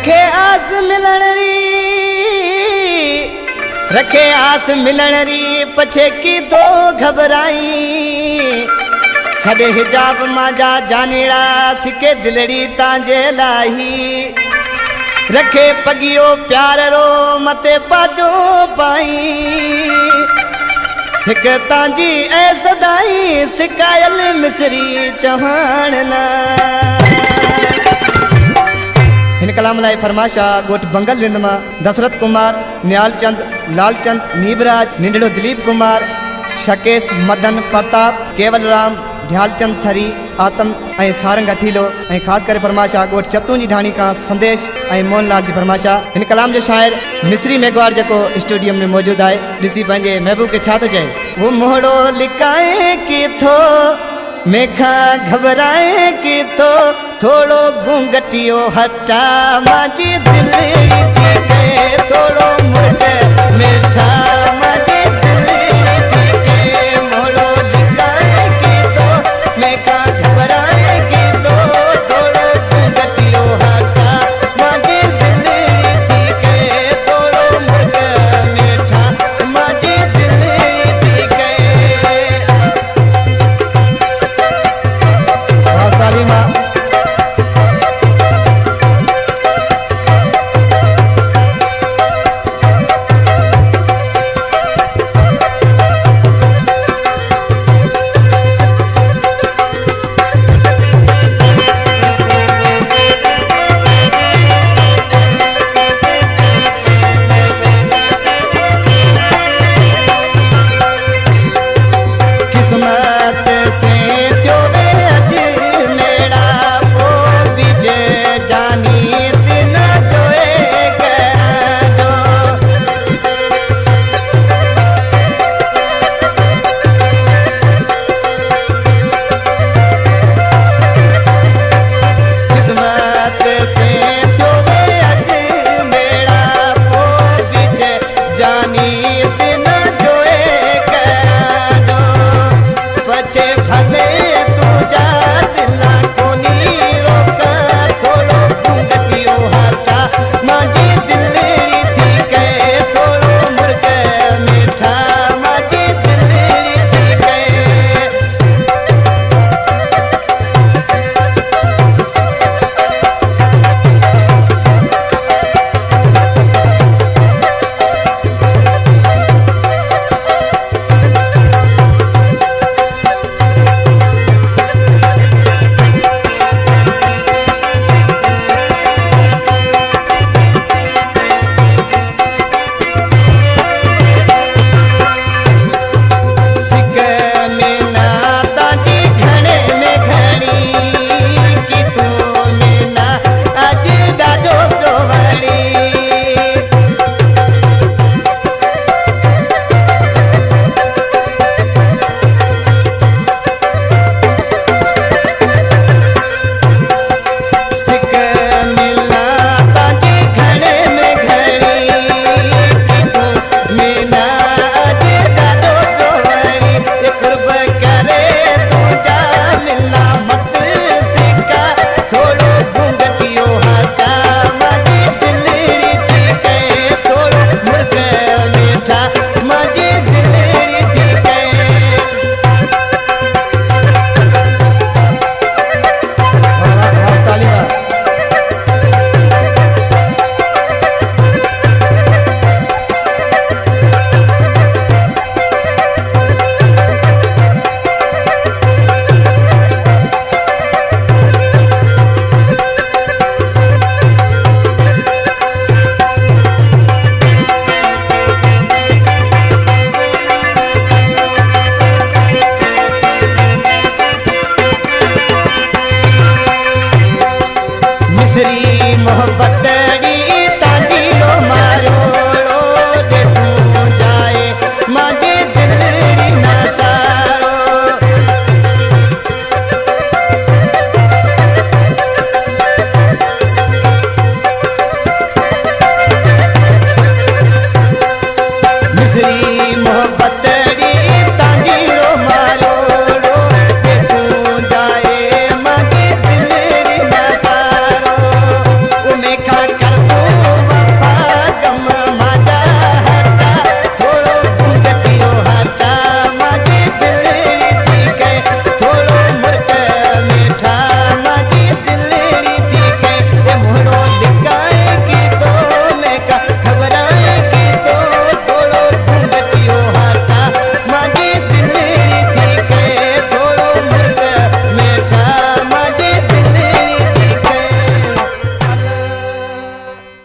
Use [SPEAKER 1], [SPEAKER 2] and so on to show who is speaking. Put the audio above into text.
[SPEAKER 1] रखे आस मिलण री, रखे आस मिलण री पछे की तो घबराई। छड़े हिजाब माजा जानेड़ा सिके दिलड़ी तांजे लाही। रखे पगियो प्यार रो मते पाजो पाई। सिक तांजी ऐ सदाई सिकायल मिसरी चौहान ना। इन कलाम लाई फरमाशा गोठ बंगल रिंदमा दशरथ कुमार, न्यालचंद, लालचंद, नीबराज, निंडड़ो दिलीप कुमार, शकेश, मदन, प्रताप, केवल राम, ढालचंद थरी, आतम ऐं सारंग अठीलो ऐं ख़ासि करे फरमाशा गोठ चतू जी ढाणी का संदेश ऐं मोहनलाल जी फरमाशा। इन कलाम जो शायर मिस्री मेघवार जेको स्टेडियम में मौजूद है, ॾिसी पंहिंजे महबूब के छा थो चए। वो मोहड़ो लिकाए की थो मेखा घबराए की तो थोड़ो घूंघटियो हटा माजी दिलड़ी थी के थोड़ो मुर्ग मीठा माजी दिलड़ी थी के। मोहड़ो लिकाए की तो मेखा घबराए की तो थोड़ो घूंघटियो हटा माजी दिलड़ी थी के थोड़ो मुर्ग मीठा माजी दिलड़ी थी के। तालीमा किस्मत से त्यो वे अज मेरा वो बीजे जानी दिन जोए करा जो। किस्मत से त्यो वे अज मेरा वो बीजे जानी दिन जोए करा जो। पचे भले